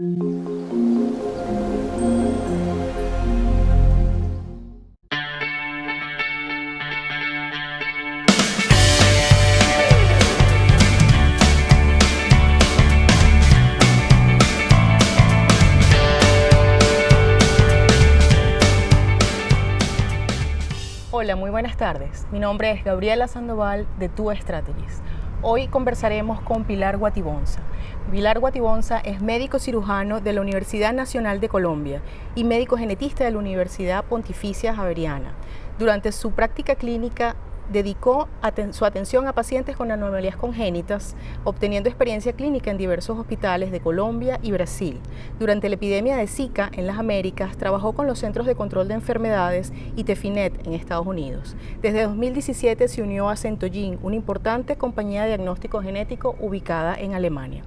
Hola, muy buenas tardes. Mi nombre es Gabriela Sandoval de Tu Strategies. Hoy conversaremos con Pilar Guatibonza. Pilar Guatibonza es médico cirujano de la Universidad Nacional de Colombia y médico genetista de la Universidad Pontificia Javeriana. Durante su práctica clínica dedicó su atención a pacientes con anomalías congénitas, obteniendo experiencia clínica en diversos hospitales de Colombia y Brasil. Durante la epidemia de Zika en las Américas, trabajó con los Centros de Control de Enfermedades y Tefinet en Estados Unidos. Desde 2017 se unió a Centogene, una importante compañía de diagnóstico genético ubicada en Alemania.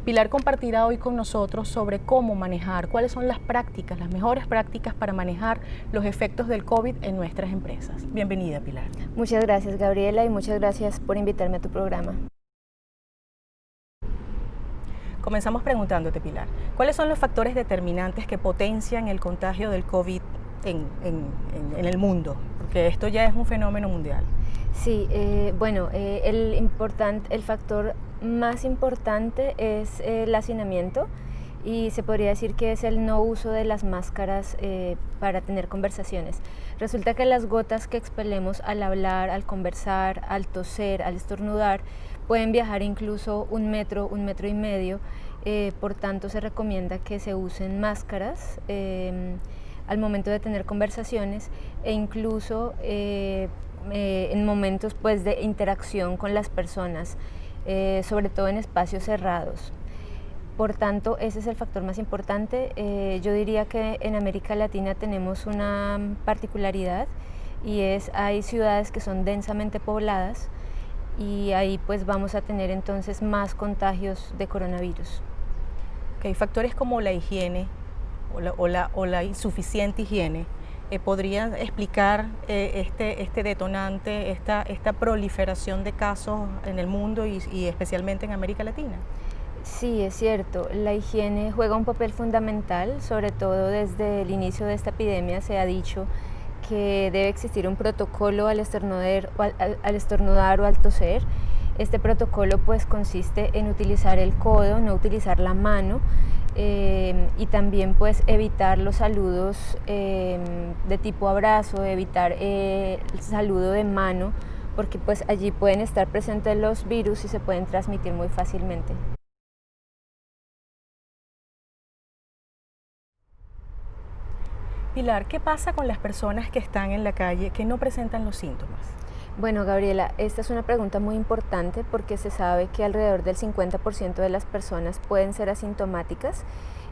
Pilar compartirá hoy con nosotros sobre cómo manejar, cuáles son las mejores prácticas para manejar los efectos del COVID en nuestras empresas. Bienvenida, Pilar. Muchas gracias, Gabriela, y muchas gracias por invitarme a tu programa. Comenzamos preguntándote, Pilar, ¿cuáles son los factores determinantes que potencian el contagio del COVID en el mundo? Porque esto ya es un fenómeno mundial. Sí, el factor más importante es el hacinamiento, y se podría decir que es el no uso de las máscaras para tener conversaciones. Resulta que las gotas que expelemos al hablar, al conversar, al toser, al estornudar, pueden viajar incluso un metro y medio. Por tanto, se recomienda que se usen máscaras al momento de tener conversaciones e incluso en momentos pues, de interacción con las personas, sobre todo en espacios cerrados. Por tanto, ese es el factor más importante. Yo diría que en América Latina tenemos una particularidad, y hay ciudades que son densamente pobladas, y ahí pues vamos a tener entonces más contagios de coronavirus. Okay, factores como la higiene o la insuficiente higiene podrían explicar este detonante, esta proliferación de casos en el mundo y especialmente en América Latina. Sí, es cierto, la higiene juega un papel fundamental, sobre todo desde el inicio de esta epidemia se ha dicho que debe existir un protocolo al estornudar o al toser. Este protocolo pues consiste en utilizar el codo, no utilizar la mano, y también pues evitar los saludos de tipo abrazo, evitar el saludo de mano, porque pues allí pueden estar presentes los virus y se pueden transmitir muy fácilmente. Pilar, ¿qué pasa con las personas que están en la calle que no presentan los síntomas? Bueno, Gabriela, esta es una pregunta muy importante porque se sabe que alrededor del 50% de las personas pueden ser asintomáticas,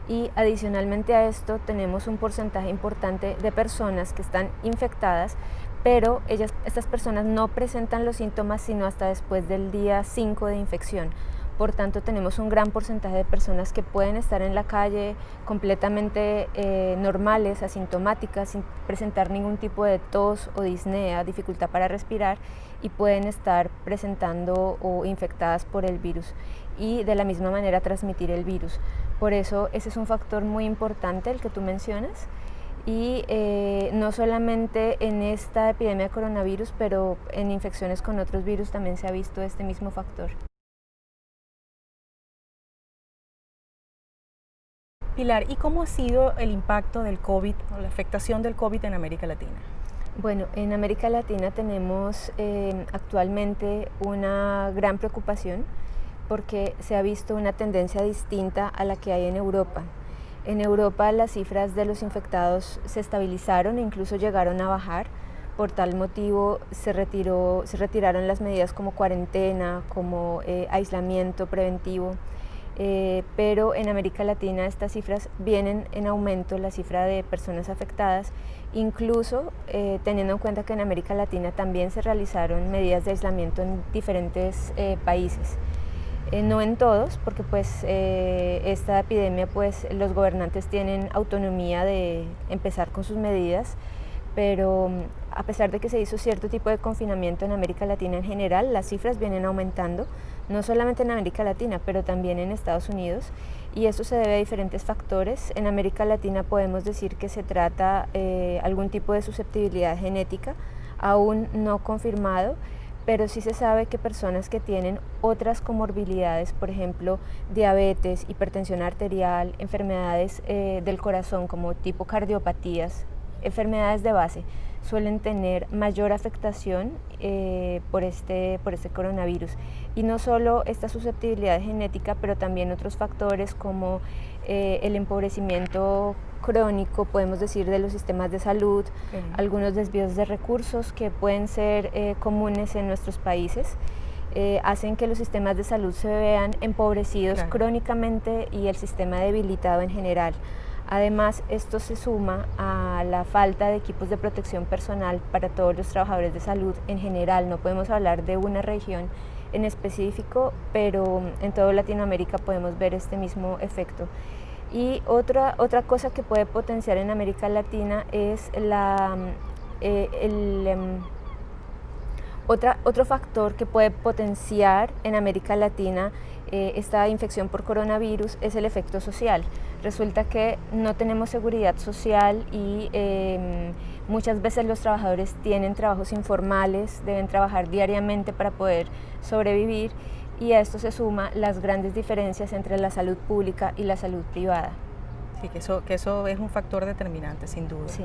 y adicionalmente a esto tenemos un porcentaje importante de personas que están infectadas, pero estas personas no presentan los síntomas sino hasta después del día 5 de infección. Por tanto, tenemos un gran porcentaje de personas que pueden estar en la calle completamente normales, asintomáticas, sin presentar ningún tipo de tos o disnea, dificultad para respirar, y pueden estar presentando o infectadas por el virus y de la misma manera transmitir el virus. Por eso ese es un factor muy importante el que tú mencionas, y no solamente en esta epidemia de coronavirus, pero en infecciones con otros virus también se ha visto este mismo factor. Pilar, ¿y cómo ha sido el impacto del COVID o la afectación del COVID en América Latina? Bueno, en América Latina tenemos actualmente una gran preocupación porque se ha visto una tendencia distinta a la que hay en Europa. En Europa las cifras de los infectados se estabilizaron e incluso llegaron a bajar. Por tal motivo se retiraron las medidas como cuarentena, como aislamiento preventivo. Pero en América Latina estas cifras vienen en aumento, la cifra de personas afectadas, incluso teniendo en cuenta que en América Latina también se realizaron medidas de aislamiento en diferentes países. No en todos, porque pues esta epidemia pues los gobernantes tienen autonomía de empezar con sus medidas, pero a pesar de que se hizo cierto tipo de confinamiento en América Latina en general, las cifras vienen aumentando, no solamente en América Latina, pero también en Estados Unidos, y esto se debe a diferentes factores. En América Latina podemos decir que se trata algún tipo de susceptibilidad genética, aún no confirmado, pero sí se sabe que personas que tienen otras comorbilidades, por ejemplo, diabetes, hipertensión arterial, enfermedades del corazón como tipo cardiopatías, enfermedades de base, suelen tener mayor afectación por este coronavirus. Y no solo esta susceptibilidad genética, pero también otros factores como el empobrecimiento crónico, podemos decir, de los sistemas de salud, algunos desvíos de recursos que pueden ser comunes en nuestros países, hacen que los sistemas de salud se vean empobrecidos crónicamente y el sistema debilitado en general. Además, esto se suma a la falta de equipos de protección personal para todos los trabajadores de salud en general. No podemos hablar de una región en específico, pero en toda Latinoamérica podemos ver este mismo efecto. Y otra cosa que puede potenciar en América Latina es otro factor que puede potenciar en América Latina esta infección por coronavirus es el efecto social. Resulta que no tenemos seguridad social y muchas veces los trabajadores tienen trabajos informales, deben trabajar diariamente para poder sobrevivir, y a esto se suma las grandes diferencias entre la salud pública y la salud privada. Sí, que eso es un factor determinante, sin duda. Sí.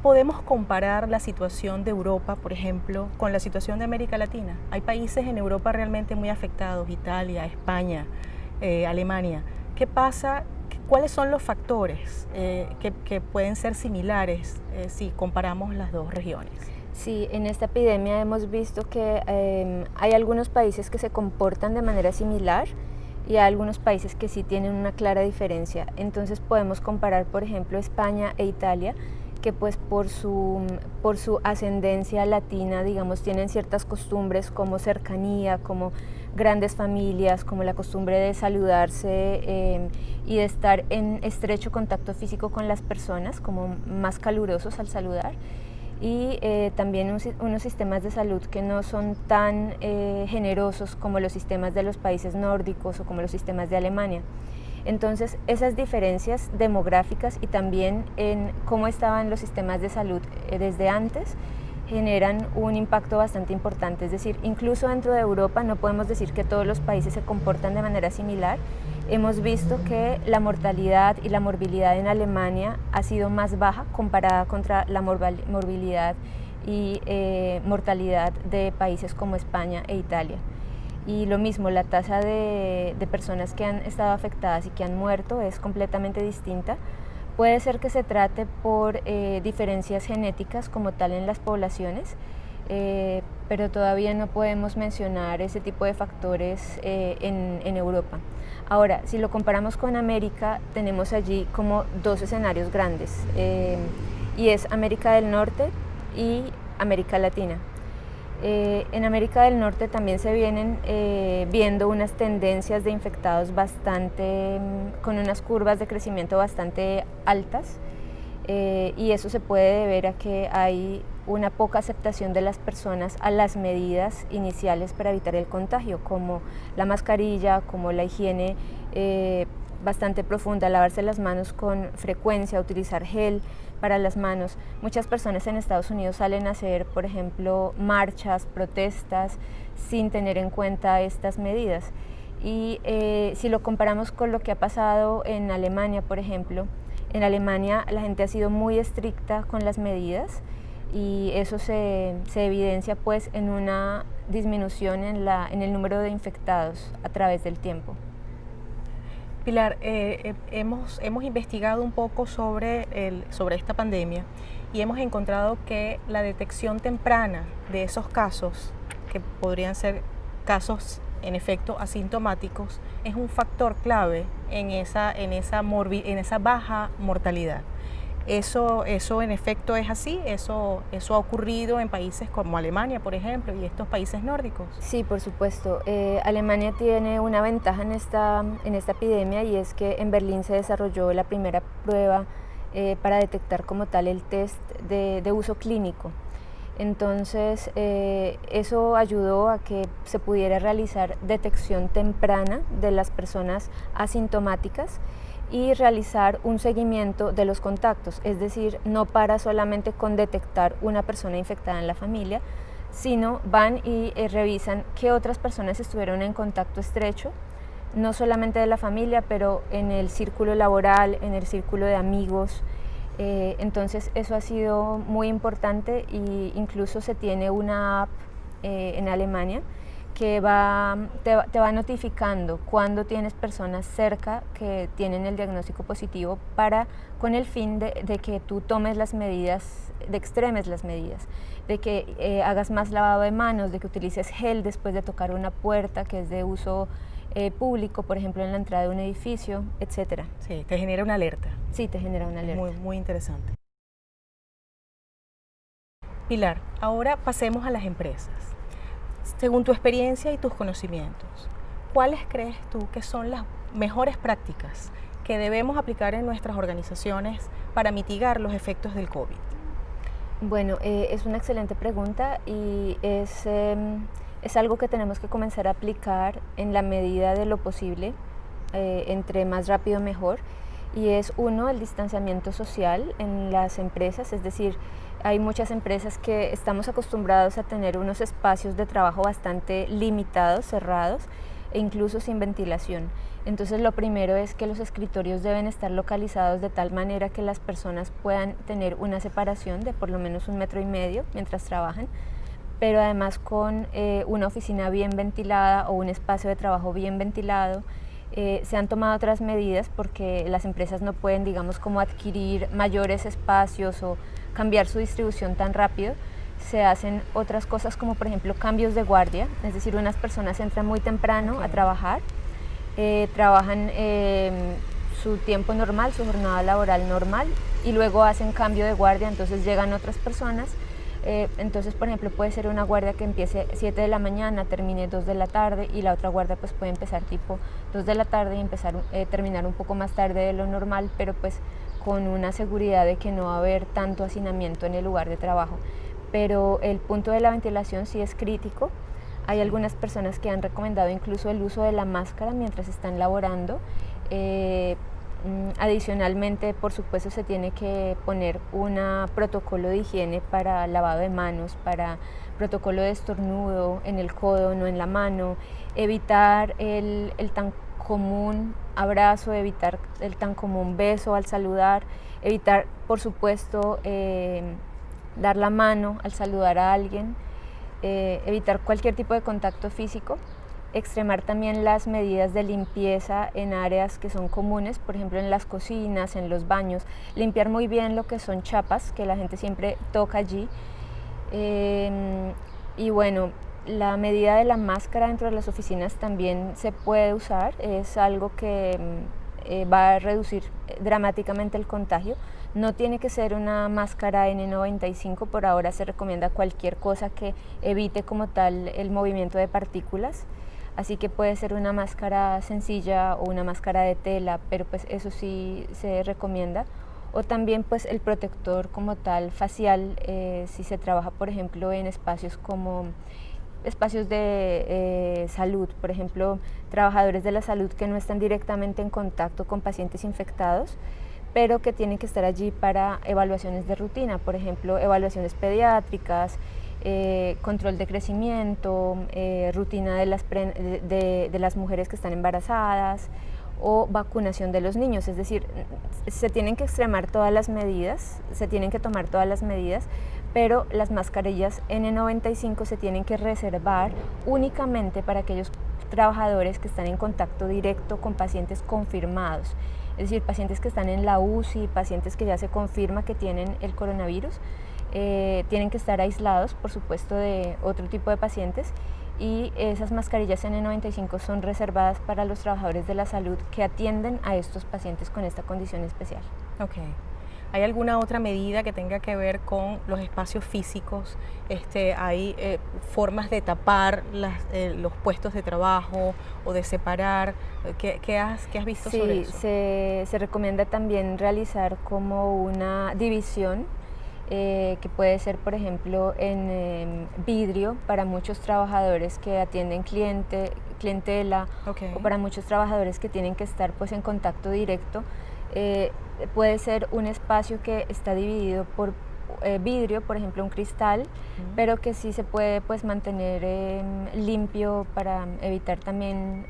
¿Podemos comparar la situación de Europa, por ejemplo, con la situación de América Latina? Hay países en Europa realmente muy afectados, Italia, España, Alemania. ¿Qué pasa? ¿Cuáles son los factores que pueden ser similares si comparamos las dos regiones? Sí, en esta epidemia hemos visto que hay algunos países que se comportan de manera similar y hay algunos países que sí tienen una clara diferencia. Entonces podemos comparar, por ejemplo, España e Italia, que pues por su ascendencia latina, digamos, tienen ciertas costumbres como cercanía, como grandes familias, como la costumbre de saludarse y de estar en estrecho contacto físico con las personas, como más calurosos al saludar, y también unos sistemas de salud que no son tan generosos como los sistemas de los países nórdicos o como los sistemas de Alemania. Entonces, esas diferencias demográficas y también en cómo estaban los sistemas de salud desde antes generan un impacto bastante importante. Es decir, incluso dentro de Europa no podemos decir que todos los países se comportan de manera similar. Hemos visto que la mortalidad y la morbilidad en Alemania ha sido más baja comparada contra la morbilidad y mortalidad de países como España e Italia. Y lo mismo, la tasa de personas que han estado afectadas y que han muerto es completamente distinta. Puede ser que se trate por diferencias genéticas como tal en las poblaciones, pero todavía no podemos mencionar ese tipo de factores en Europa. Ahora, si lo comparamos con América, tenemos allí como dos escenarios grandes, y es América del Norte y América Latina. En América del Norte también se vienen viendo unas tendencias de infectados con unas curvas de crecimiento bastante altas, y eso se puede deber a que hay una poca aceptación de las personas a las medidas iniciales para evitar el contagio, como la mascarilla, como la higiene bastante profunda, lavarse las manos con frecuencia, utilizar gel para las manos. Muchas personas en Estados Unidos salen a hacer, por ejemplo, marchas, protestas, sin tener en cuenta estas medidas. Y si lo comparamos con lo que ha pasado en Alemania, por ejemplo, en Alemania la gente ha sido muy estricta con las medidas, y eso se evidencia pues en una disminución en el número de infectados a través del tiempo. Pilar, hemos investigado un poco sobre esta pandemia y hemos encontrado que la detección temprana de esos casos, que podrían ser casos en efecto asintomáticos, es un factor clave en esa baja mortalidad. Eso en efecto es así, eso ha ocurrido en países como Alemania, por ejemplo, y estos países nórdicos. Sí, por supuesto. Alemania tiene una ventaja en esta epidemia, y es que en Berlín se desarrolló la primera prueba para detectar como tal el test de uso clínico. Entonces, eso ayudó a que se pudiera realizar detección temprana de las personas asintomáticas y realizar un seguimiento de los contactos, es decir, no para solamente con detectar una persona infectada en la familia, sino van y revisan qué otras personas estuvieron en contacto estrecho, no solamente de la familia, pero en el círculo laboral, en el círculo de amigos. Entonces eso ha sido muy importante e incluso se tiene una app en Alemania que te va notificando cuando tienes personas cerca que tienen el diagnóstico positivo con el fin de que tú tomes las medidas, de extremes las medidas, de que hagas más lavado de manos, de que utilices gel después de tocar una puerta que es de uso público, por ejemplo en la entrada de un edificio, etc. Sí, te genera una alerta. Sí, te genera una alerta. Muy, muy interesante. Pilar, ahora pasemos a las empresas. Según tu experiencia y tus conocimientos, ¿cuáles crees tú que son las mejores prácticas que debemos aplicar en nuestras organizaciones para mitigar los efectos del COVID? Bueno, es una excelente pregunta y es algo que tenemos que comenzar a aplicar en la medida de lo posible, entre más rápido mejor. Y es uno, el distanciamiento social en las empresas, es decir, hay muchas empresas que estamos acostumbrados a tener unos espacios de trabajo bastante limitados, cerrados e incluso sin ventilación. Entonces lo primero es que los escritorios deben estar localizados de tal manera que las personas puedan tener una separación de por lo menos 1,5 metros mientras trabajan, pero además con una oficina bien ventilada o un espacio de trabajo bien ventilado. Se han tomado otras medidas porque las empresas no pueden, digamos, como adquirir mayores espacios o cambiar su distribución tan rápido. Se hacen otras cosas como por ejemplo cambios de guardia, es decir, unas personas entran muy temprano a trabajar, trabajan su tiempo normal, su jornada laboral normal y luego hacen cambio de guardia, entonces llegan otras personas. Entonces, por ejemplo, puede ser una guardia que empiece 7 de la mañana, termine 2 de la tarde y la otra guardia pues puede empezar tipo 2 de la tarde y terminar un poco más tarde de lo normal, pero pues con una seguridad de que no va a haber tanto hacinamiento en el lugar de trabajo. Pero el punto de la ventilación sí es crítico. Hay algunas personas que han recomendado incluso el uso de la máscara mientras están laborando. Adicionalmente, por supuesto, se tiene que poner un protocolo de higiene para lavado de manos, para protocolo de estornudo en el codo, no en la mano, evitar el tan común abrazo, evitar el tan común beso al saludar, evitar, por supuesto, dar la mano al saludar a alguien, evitar cualquier tipo de contacto físico. Extremar también las medidas de limpieza en áreas que son comunes, por ejemplo en las cocinas, en los baños, limpiar muy bien lo que son chapas, que la gente siempre toca allí. Y bueno, la medida de la máscara dentro de las oficinas también se puede usar, es algo que va a reducir dramáticamente el contagio. No tiene que ser una máscara N95, por ahora se recomienda cualquier cosa que evite como tal el movimiento de partículas. Así que puede ser una máscara sencilla o una máscara de tela, pero pues eso sí se recomienda. O también pues el protector como tal facial, si se trabaja por ejemplo en espacios como espacios de salud, por ejemplo trabajadores de la salud que no están directamente en contacto con pacientes infectados, pero que tienen que estar allí para evaluaciones de rutina, por ejemplo evaluaciones pediátricas, control de crecimiento, rutina de las mujeres que están embarazadas o vacunación de los niños. Es decir, se tienen que extremar todas las medidas, se tienen que tomar todas las medidas, pero las mascarillas N95 se tienen que reservar únicamente para aquellos trabajadores que están en contacto directo con pacientes confirmados, es decir, pacientes que están en la UCI, pacientes que ya se confirma que tienen el coronavirus. Tienen que estar aislados, por supuesto, de otro tipo de pacientes, y esas mascarillas N95 son reservadas para los trabajadores de la salud que atienden a estos pacientes con esta condición especial. Ok. ¿Hay alguna otra medida que tenga que ver con los espacios físicos? ¿Hay formas de tapar los puestos de trabajo o de separar? ¿Qué has visto sobre eso? Sí, se recomienda también realizar como una división que puede ser, por ejemplo, en vidrio para muchos trabajadores que atienden clientela, o para muchos trabajadores que tienen que estar pues en contacto directo. Puede ser un espacio que está dividido por vidrio, por ejemplo un cristal, pero que sí se puede pues mantener limpio para evitar también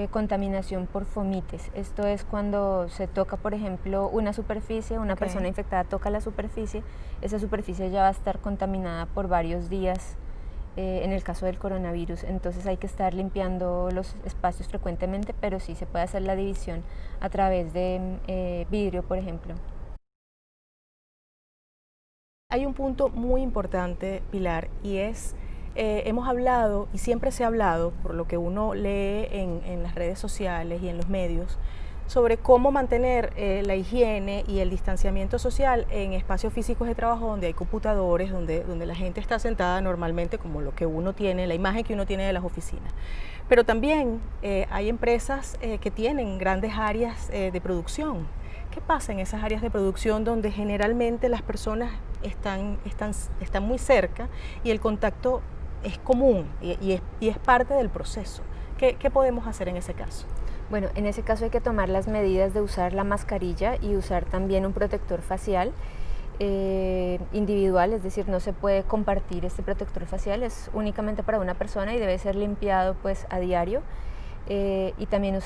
contaminación por fomites. Esto es cuando se toca, por ejemplo, una superficie, una persona infectada toca la superficie, esa superficie ya va a estar contaminada por varios días en el caso del coronavirus, entonces hay que estar limpiando los espacios frecuentemente, pero sí se puede hacer la división a través de vidrio, por ejemplo. Hay un punto muy importante, Pilar, y es, hemos hablado, y siempre se ha hablado, por lo que uno lee en las redes sociales y en los medios, sobre cómo mantener la higiene y el distanciamiento social en espacios físicos de trabajo donde hay computadores, donde la gente está sentada normalmente como lo que uno tiene, la imagen que uno tiene de las oficinas. Pero también hay empresas que tienen grandes áreas de producción. ¿Qué pasa en esas áreas de producción donde generalmente las personas están muy cerca y el contacto es común y es parte del proceso? ¿Qué podemos hacer en ese caso? Bueno, en ese caso hay que tomar las medidas de usar la mascarilla y usar también un protector facial individual, es decir, no se puede compartir este protector facial, es únicamente para una persona y debe ser limpiado pues a diario. Y también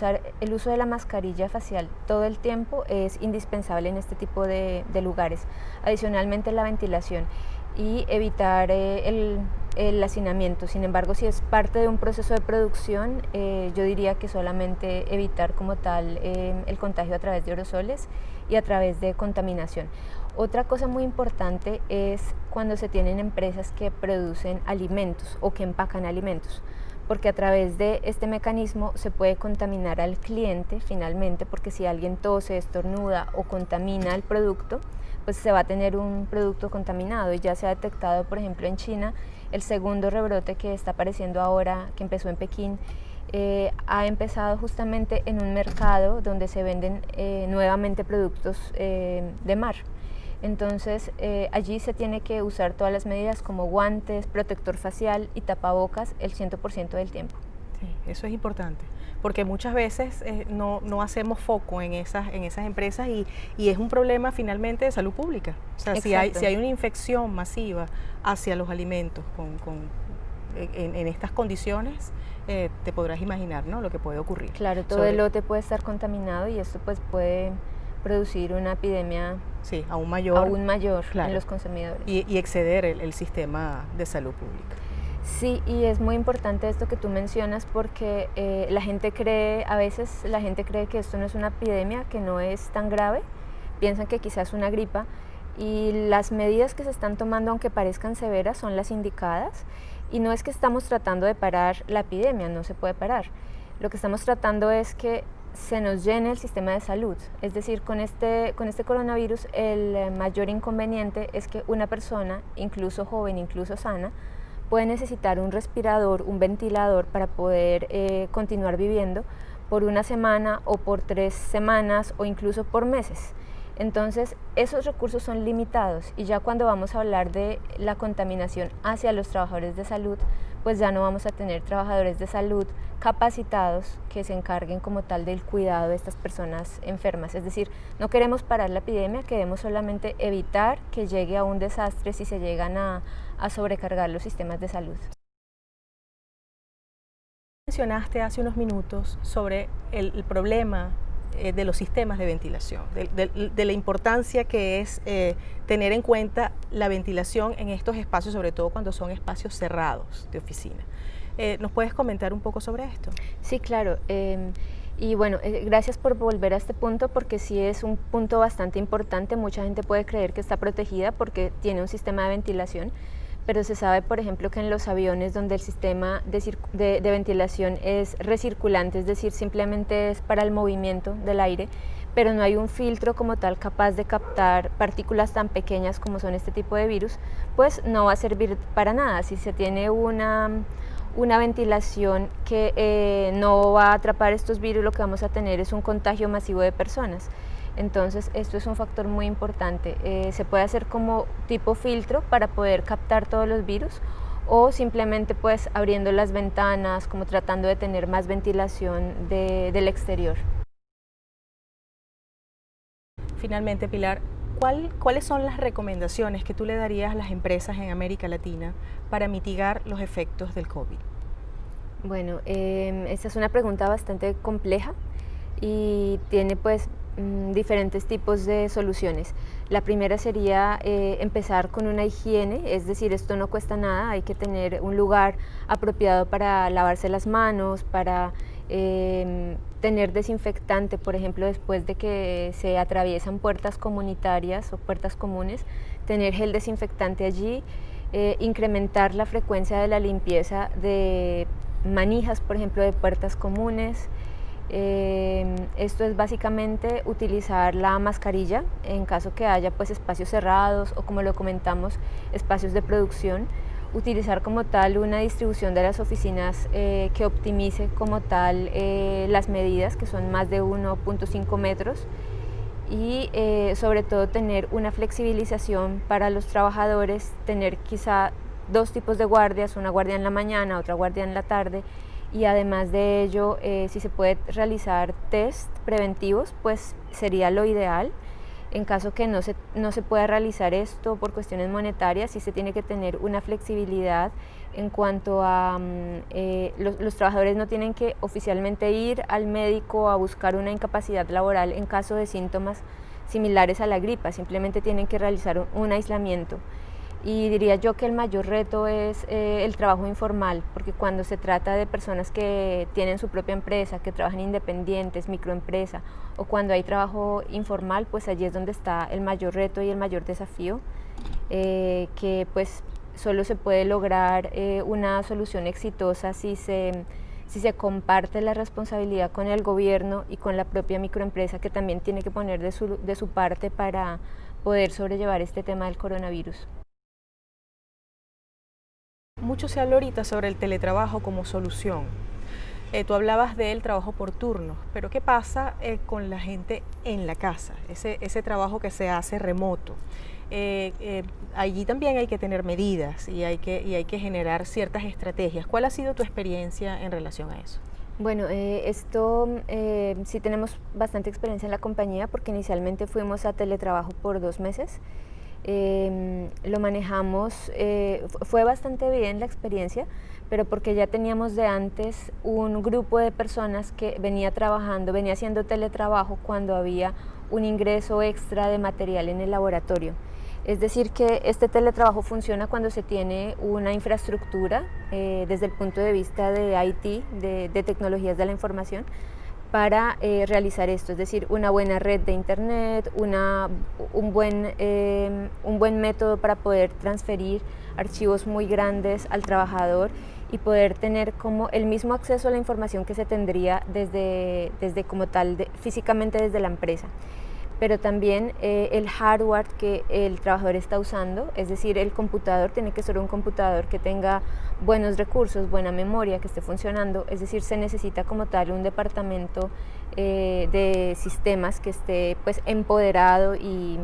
el uso de la mascarilla facial todo el tiempo es indispensable en este tipo de lugares. Adicionalmente la ventilación y evitar el hacinamiento. Sin embargo, si es parte de un proceso de producción, yo diría que solamente evitar como tal el contagio a través de aerosoles y a través de contaminación. Otra cosa muy importante es cuando se tienen empresas que producen alimentos o que empacan alimentos, porque a través de este mecanismo se puede contaminar al cliente finalmente, porque si alguien tose, estornuda o contamina el producto, pues se va a tener un producto contaminado y ya se ha detectado, por ejemplo, en China, el segundo rebrote que está apareciendo ahora, que empezó en Pekín, ha empezado justamente en un mercado donde se venden nuevamente productos de mar. Entonces allí se tiene que usar todas las medidas como guantes, protector facial y tapabocas el 100% del tiempo. Sí, eso es importante, porque muchas veces no hacemos foco en esas empresas y es un problema finalmente de salud pública. O sea, si hay una infección masiva hacia los alimentos en estas condiciones, te podrás imaginar, ¿no?, lo que puede ocurrir. Claro, todo el lote puede estar contaminado y esto pues puede producir una epidemia aún mayor claro, en los consumidores. Y exceder el sistema de salud pública. Sí, y es muy importante esto que tú mencionas porque a veces la gente cree que esto no es una epidemia, que no es tan grave, piensan que quizás es una gripa y las medidas que se están tomando, aunque parezcan severas, son las indicadas y no es que estamos tratando de parar la epidemia, no se puede parar. Lo que estamos tratando es que se nos llene el sistema de salud, es decir, con este coronavirus el mayor inconveniente es que una persona, incluso joven, incluso sana, puede necesitar un respirador, un ventilador para poder continuar viviendo por una semana o por 3 semanas o incluso por meses. Entonces esos recursos son limitados y ya cuando vamos a hablar de la contaminación hacia los trabajadores de salud, pues ya no vamos a tener trabajadores de salud capacitados que se encarguen como tal del cuidado de estas personas enfermas. Es decir, no queremos parar la epidemia, queremos solamente evitar que llegue a un desastre si se llegan a sobrecargar los sistemas de salud. Mencionaste hace unos minutos sobre el problema de los sistemas de ventilación, de la importancia que es tener en cuenta la ventilación en estos espacios, sobre todo cuando son espacios cerrados de oficina. ¿Nos puedes comentar un poco sobre esto? Sí, claro. Y bueno, gracias por volver a este punto porque sí es un punto bastante importante. Mucha gente puede creer que está protegida porque tiene un sistema de ventilación, pero se sabe, por ejemplo, que en los aviones donde el sistema de ventilación es recirculante, es decir, simplemente es para el movimiento del aire, pero no hay un filtro como tal capaz de captar partículas tan pequeñas como son este tipo de virus, pues no va a servir para nada. Si se tiene una ventilación que no va a atrapar estos virus, lo que vamos a tener es un contagio masivo de personas. Entonces esto es un factor muy importante. Se puede hacer como tipo filtro para poder captar todos los virus, o simplemente pues abriendo las ventanas, como tratando de tener más ventilación del exterior. Finalmente, Pilar, ¿cuáles son las recomendaciones que tú le darías a las empresas en América Latina para mitigar los efectos del COVID? Bueno, esta es una pregunta bastante compleja y tiene pues diferentes tipos de soluciones. La primera sería empezar con una higiene, es decir, esto no cuesta nada, hay que tener un lugar apropiado para lavarse las manos, para tener desinfectante, por ejemplo, después de que se atraviesan puertas comunitarias o puertas comunes, tener gel desinfectante allí, incrementar la frecuencia de la limpieza de manijas, por ejemplo, de puertas comunes. Esto es básicamente utilizar la mascarilla en caso que haya pues espacios cerrados o, como lo comentamos, espacios de producción. Utilizar como tal una distribución de las oficinas que optimice como tal las medidas, que son más de 1.5 metros, y sobre todo tener una flexibilización para los trabajadores, tener quizá 2 tipos de guardias, una guardia en la mañana, otra guardia en la tarde, y además de ello, si se puede realizar test preventivos, pues sería lo ideal. En caso que no se pueda realizar esto por cuestiones monetarias, sí se tiene que tener una flexibilidad en cuanto a los trabajadores no tienen que oficialmente ir al médico a buscar una incapacidad laboral en caso de síntomas similares a la gripa, simplemente tienen que realizar un aislamiento. Y diría yo que el mayor reto es el trabajo informal, porque cuando se trata de personas que tienen su propia empresa, que trabajan independientes, microempresa, o cuando hay trabajo informal, pues allí es donde está el mayor reto y el mayor desafío, que pues solo se puede lograr una solución exitosa si se comparte la responsabilidad con el gobierno y con la propia microempresa, que también tiene que poner de su parte para poder sobrellevar este tema del coronavirus. Mucho se habla ahorita sobre el teletrabajo como solución. Tú hablabas del trabajo por turnos, pero ¿qué pasa con la gente en la casa? Ese trabajo que se hace remoto. Allí también hay que tener medidas y hay que generar ciertas estrategias. ¿Cuál ha sido tu experiencia en relación a eso? Bueno, sí tenemos bastante experiencia en la compañía, porque inicialmente fuimos a teletrabajo por 2 meses. Lo manejamos, fue bastante bien la experiencia, pero porque ya teníamos de antes un grupo de personas que venía haciendo teletrabajo cuando había un ingreso extra de material en el laboratorio. Es decir, que este teletrabajo funciona cuando se tiene una infraestructura desde el punto de vista de IT, de tecnologías de la información, para realizar esto, es decir, una buena red de internet, un buen método para poder transferir archivos muy grandes al trabajador y poder tener como el mismo acceso a la información que se tendría desde como tal, físicamente desde la empresa. Pero también el hardware que el trabajador está usando, es decir, el computador tiene que ser un computador que tenga buenos recursos, buena memoria, que esté funcionando, es decir, se necesita como tal un departamento de sistemas que esté pues empoderado y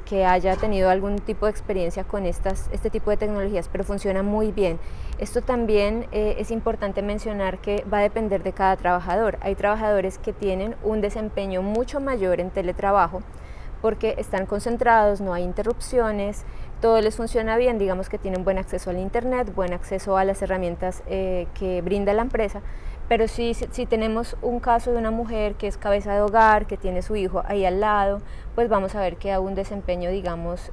que haya tenido algún tipo de experiencia con este tipo de tecnologías, pero funciona muy bien. Esto también es importante mencionar que va a depender de cada trabajador. Hay trabajadores que tienen un desempeño mucho mayor en teletrabajo porque están concentrados, no hay interrupciones, todo les funciona bien, digamos que tienen buen acceso al internet, buen acceso a las herramientas que brinda la empresa. Pero si tenemos un caso de una mujer que es cabeza de hogar, que tiene su hijo ahí al lado, pues vamos a ver que da un desempeño, digamos,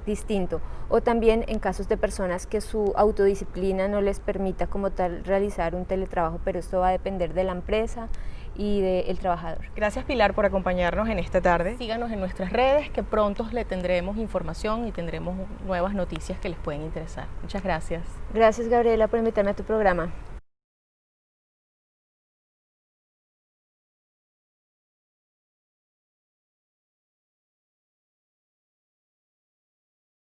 distinto. O también en casos de personas que su autodisciplina no les permita como tal realizar un teletrabajo, pero esto va a depender de la empresa y del trabajador. Gracias, Pilar, por acompañarnos en esta tarde. Síganos en nuestras redes, que pronto le tendremos información y tendremos nuevas noticias que les pueden interesar. Muchas gracias. Gracias, Gabriela, por invitarme a tu programa.